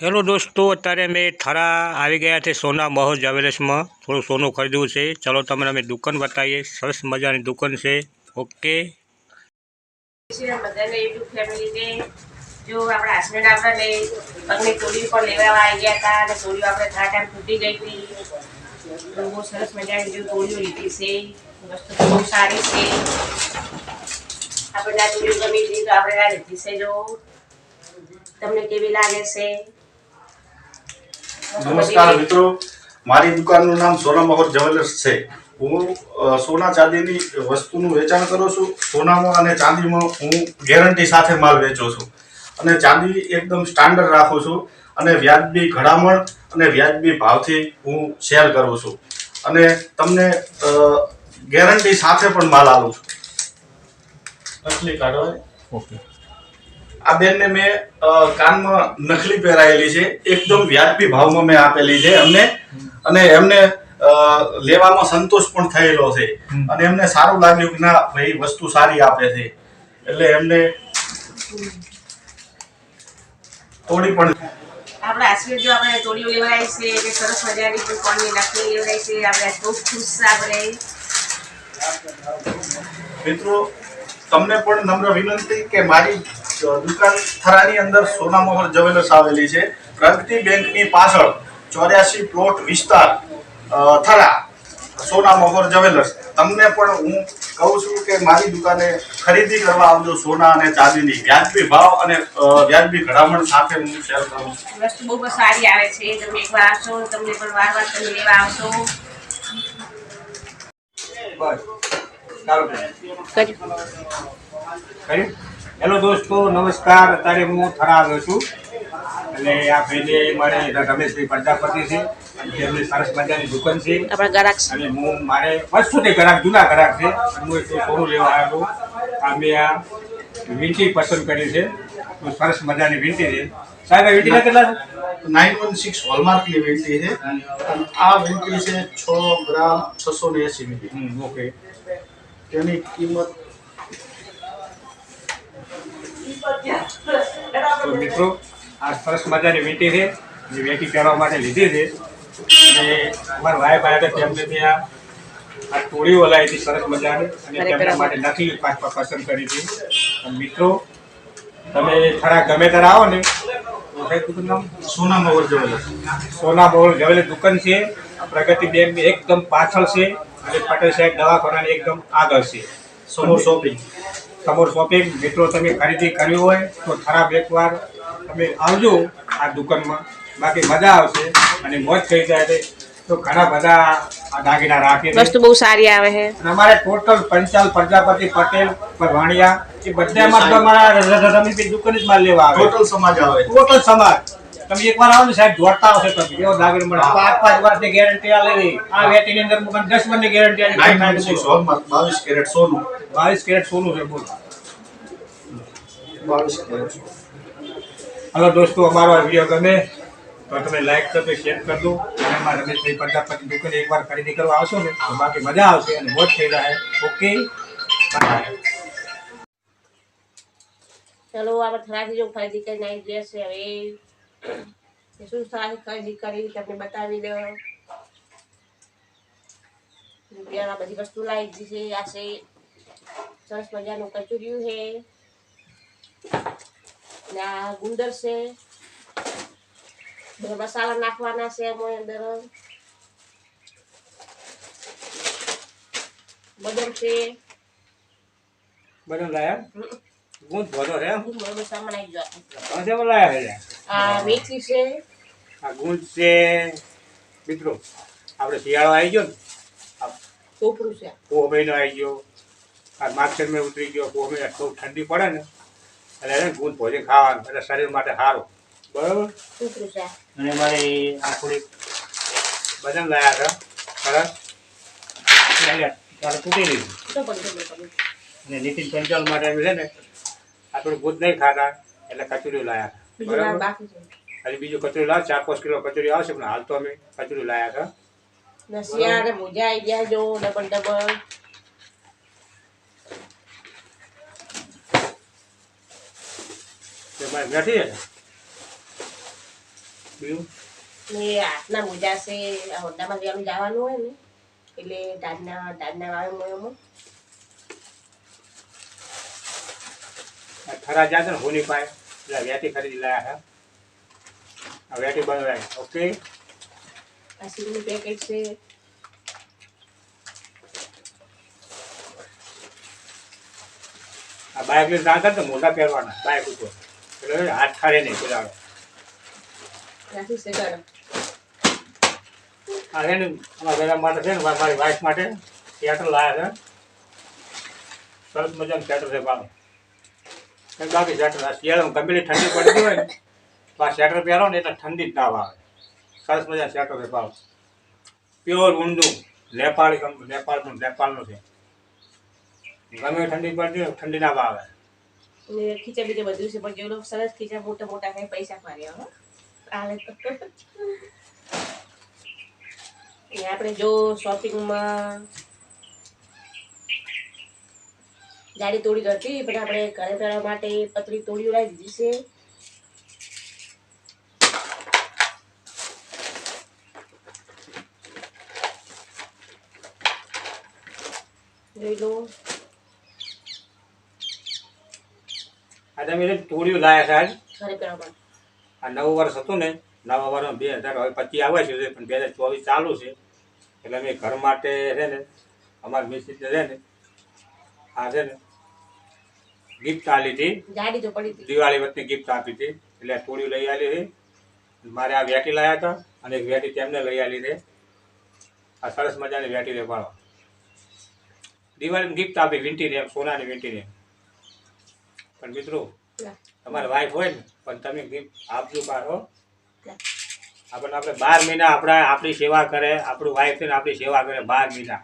Hello દોસ્તો, અત્યારે અમે થરા આવી ગયા છે સોના મહોર જ્વેલર્સમાં થોડું સોનું ખરીદવું છે. ચલો તમને અમે દુકાન બતાવીએ. સરસ મજાની દુકાન છે. ઓકે બધાને યુટ્યુબ ફેમિલીને જો આપણા હસબન્ડ આપણને પગની ચોરી પણ લેવા આવી ગયા હતા અને ચોરીઓ આપણે થોડા ટાઈમ તૂટી ગઈ હતી. તો બહુ સરસ મજાની જો ચોરીઓ લીધી છે. વસ્તુ બહુ સારી છે. આપણને આ ચોરીઓ ગમી હતી તો આપણે આ લીધી છે. જો તમને કેવી લાગે છે? નમસ્કાર મિત્રો, મારી દુકાનનું નામ સોના મહોર જ્વેલર્સ છે. હું સોના ચાંદીની વસ્તુનું વેચાણ કરું છું. સોનામાં અને ચાંદીમાં હું ગેરંટી સાથે માલ વેચું છું અને ચાંદી એકદમ સ્ટાન્ડર્ડ રાખું છું અને વ્યાજબી ઘડામણ અને વ્યાજબી ભાવથી હું સેલ કરું છું અને તમને ગેરંટી સાથે પણ માલ આપું છું. નકલી કાઢો. ઓકે, આ બેનને મેં કાનમાં નકલી પહેરાયેલી છે. એકદમ વ્યાજબી ભાવમાં મેં આપેલી છે અમને, અને એમને લેવામાં સંતોષ પણ થયેલો છે અને એમને સારું લાગ્યું કે ના ભાઈ વસ્તુ સારી આપે છે, એટલે એમને થોડી પણ આપણા હસબન્ડ જો આપણે ચોરીઓ લેવડાવી છે એટલે સરસ મજાની કોની નકલી લેવડાવી છે. આપણે બહુ ખુશ છે. આપણે મિત્રો, તમને પણ નમ્ર વિનંતી કે મારી દુકાન થરાની અંદર સોના મહોર જ્વેલર્સ આવેલી છે. પ્રગતિ બેંકની પાછળ 84 પ્લોટ વિસ્તાર થરા, સોના મહોર જ્વેલર્સ. તમને પણ હું કહું છું કે મારી દુકાને ખરીદી કરવા આવજો. સોના અને ચાંદીની વ્યાજબી ભાવ અને વ્યાજબી ઘડામણ સાથે હું શેર કરું છું. વસ્તુ બહુ સારી આવે છે. તમે એકવાર આવશો તમને પણ વાર તમે લેવા આવશો. હેલો દોસ્તો, નમસ્કાર. અત્યારે હું થરા આવ્યો છું અને આ ભાઈને મારે રમેશભાઈ પ્રજાપતિ છે. એમની સરસ મજાની દુકાન છે અને હું મારે વર્ષોથી ગ્રાહક, જૂના ગ્રાહક છે. હું એક સોનું લેવા આવ્યો. આ મેં આ વીંટી પસંદ કરી છે. તો સરસ મજાની વીંટી છે. સાહેબ, આ વીંટીના કેટલા છે? 916 હોલમાર્કની વીંટી છે. આ વીંટી છે 6 ગ્રામ 680 મિલી. ઓકે, તેની કિંમત તો મિત્રો, આ સરસ મજાની વીંટી છે. જે વેટી પહેરવા માટે લીધી છે અને અમારા ભાઈ ભાઈ તેમને મેં આ તોડીઓ લાવી હતી સરસ મજાની અને તેમના માટે નકલી પસંદ કરી હતી. મિત્રો, તમે ખરા ગમે ત્યારે આવો ને તો નામ સોના મહોર જ્વેલર્સ. સોના મહોર જ્વેલર્સ દુકાન છે. પ્રગતિ બેંકની એકદમ પાછળ છે અને પટેલ સાહેબ દવાખાનાની એકદમ આગળ છે. સમોર શોપિંગ. સમોર શોપિંગ. મિત્રો, તમે ખરીદી કરવી હોય તો ખરાબ એકવાર તમે આવજો આ દુકાનમાં. બાકી મજા આવશે અને મોજ થઈ જાય તો ઘણા બધા આ દાગીના રાખે છે. વસ્તુ બહુ સારી આવે છે. અમારે ટોટલ પંચાલ, પ્રજાપતિ, પટેલ, વાણિયા એ બધામાં અમારા રમીભાઈ દુકાન જ માલ લેવા આવે. ટોટલ સમાજ આવે. ટોટલ સમાજ. તમે એકવાર આવો ને સાહેબ, જોડતા આવશે તો એવો દાગીનો મળે. 5 વર્ષની ગેરંટી આલેલી. આ વેટીની અંદર 10 વર્ષની ગેરંટી આલી. 916 હોલમાર્ક 22 કેરેટ સોનું. 22 કેરેટ સોનું છે. બોલો. 22 કેરેટ. હલો દોસ્તો, અમારો આ વિડીયો ગમે તો તમે લાઈક કરજો, શેર કરજો અને અમારા રમેશભાઈ પ્રજાપતિ દુકાને એકવાર ખરીદી કરવા આવશો ને તો બાકી મજા આવશે અને મોજ થઈ જાય. ઓકે, ચલો આપણે થરાથી જો ખરીદી કરીને આવી ગયા છે. હવે શું સારી ખરીદી કરી તમને બતાવી દો. આ બધી વસ્તુ લાવી દીધી છે. આ છે સરસ મજાનું કચુરિયું છે ને આ ગુંદર છે. બધા મસાલા નાખવાના છે એમાં અંદર. બદામ છે. બરાબર લાયા. ગુંદ ભરો રે. બરાબર સામાન આવી ગયો. આજે લાયા છે. આ મેથી છે. આ ગુંદ છે. મિત્રો, આપણે શિયાળો આવી ગયો ને, ટોપરું છે. પોહ મહિનો આવી ગયો, આ માર્કેટ મેં ઉતરી ગયો. પોહ મહિના બહુ ઠંડી પડે ને એટલે ગુંદ ભોજન ખાવાનું એટલે શરીર માટે સારું. બરાબર. ટોપરું છે. અને મારે આ થોડીક બદામ લાયા હતા સરસ. તૂટી લીધું. અને નીતિન પંચાલ માટે છે ને આ થોડું ગુંદ નહીં ખાતા એટલે કચોરી લાયા હતા. બરાબર. ખાલી બીજું કચોરી લાવ, 4-5 કિલો કચોરી આવશે પણ હાલ તો અમે કચોરી લાયા હતા. નસિયા મોજા આવી ગયા જો ડબલ ડબલ. બેઠી બીજું ને હાથના મોજા છે આ હોન્ડામાં જેમ જવાનું હોય ને એટલે ટાડના આવે મોયામાં આ થરા જાતે ને હોની પાય એટલે વેટી ખરીદી લાયા છે આ વેટી બનાવાય ઓકે આ સીલનું પેકેટ છે આ બાઇક લઈને જાતા તો મોટા પહેરવાના બાઇક ઉપર એટલે હાથ ઠારે નહીં પેલા ત્યાંથી શેકાડો આ છે ને અમારા ઘરના માટે છે ને મારી વાઈફ માટે સ્વેટર લાવ્યા છે સરસ મજાનું સ્વેટર છે પાછું બાકી સ્વેટર આ શિયાળામાં ગમે ઠંડી પડતી હોય ને તો આ સ્વેટર પહેરો ને એટલે ઠંડી જ ના આવે સરસ મજાનું સ્વેટર છે પાછું પ્યોર ઊંડું નેપાળનું છે ગમે ઠંડી પડતી હોય ઠંડી ના આવે ને ખીચા બીજા બધું છે પણ જે લોકો સરસ ખીચા મોટા મોટા કઈ પૈસા માર્યા હો આલે તો આપણે જો શોપિંગમાં જાડી તોડી હતી પણ આપણે ઘરે પહેરવા માટે પતલી તોડીઓ લાવી દીધી છે જોઈ લો આજે અમે તોડીઓ લાયા છે આજ ઘરે પહેરવા માટે આ નવું વર્ષ હતું ને નવા વર્ષમાં 2025 આવે છે પણ 2024 ચાલુ છે એટલે અમે ઘર માટે છે ને અમારી મિસિસ છે ને આ છે ને ગિફ્ટ આલી હતી જાડી તો પડી હતી દિવાળી વખતે ગિફ્ટ આપી હતી એટલે આ થોડી લઈ આલી છે મારે આ વેટી લાયા હતા અને એક વેટી તેમને લઈ આલી છે આ સરસ મજાની વેટી લેવાળો દિવાળીની ગિફ્ટ આપી વીંટી રેમ સોનાની વીંટી રેમ પણ મિત્રો તમારી વાઈફ હોય ને પણ તમે ગિફ્ટ આપજો પાછો આપણે 12 મહિના આપણી સેવા કરે આપણું વાઈફ છે ને આપણી સેવા કરે 12 મહિના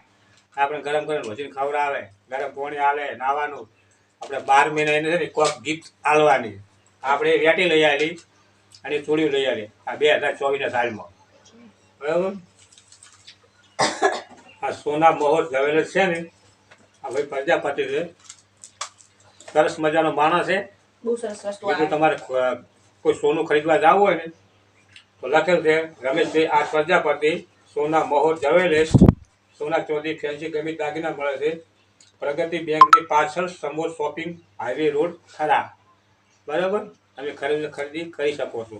આપણે ગરમ કરીને ભજીને ખવડાવે ગરમ પાણી આલે નાવાનું આપણે 12 મહિના એને છે ને કોઈક ગિફ્ટ આલવાની આપણે વેટી લઈ આવેલી અને ચોડીઓ લઈ આવેલી આ 2024 સાલમાં બરાબર આ સોના મોહર જ્વેલર્સ છે ને આ ભાઈ પ્રજાપતિ છે સરસ મજાનો માણસ છે બહુ સરસ વસ્તુ જો તમારે કોઈ સોનું ખરીદવા જવું હોય ને તો લખેલ છે રમેશભાઈ આ પ્રજાપતિ સોના મોહર જ્વેલર્સ સોના ચોધી ફેન્સી ગમે દાગીના મળે છે પ્રગતિ બેંકની પાછળ સમોર શોપિંગ હાઈવે રોડ થરા બરાબર તમે ખરીદી કરી શકો છો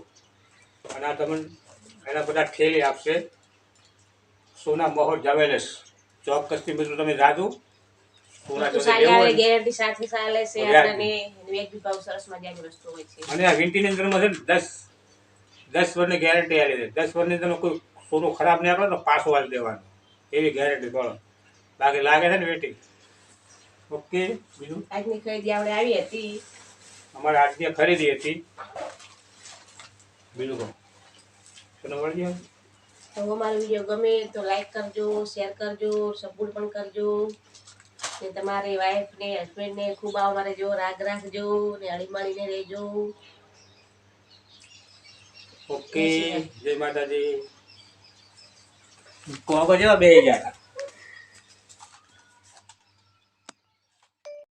અને આ તમને એના બધા ઠેલી આપશે સોના મોહર જ્વેલર્સ ચોક્કસથી મિત્રો તમે જાજો સોના ચોધી લેવું હોય ને ગેરંટી સાથે ચાલે છે આપણને એક બી ભાવ સરસ મજાની વસ્તુ હોય છે અને આ વીંટીની અંદરમાં છે ને 10 વર્ષની ગેરંટી આલી છે 10 વર્ષની અંદર કોઈ સોનું ખરાબ નહીં આપણે તો પાછું આલી દેવાનું એવી ગેરંટી બોલો બાકી લાગે છે ને વેટી ઓકે બીજું આજની ખરીદી આપણે આવી હતી અમારે આજની ખરીદી હતી બીજું કહો ચલો વળી તો અમારો વિડીયો ગમે તો લાઈક કરજો શેર કરજો સપોર્ટ પણ કરજો ને તમારી વાઈફ ને હસબન્ડ ને ખૂબ અમારે જો રાગ રાખજો ને હળીમળીને રહેજો ઓકે જય માતાજી કોકો જેવા બે ગયા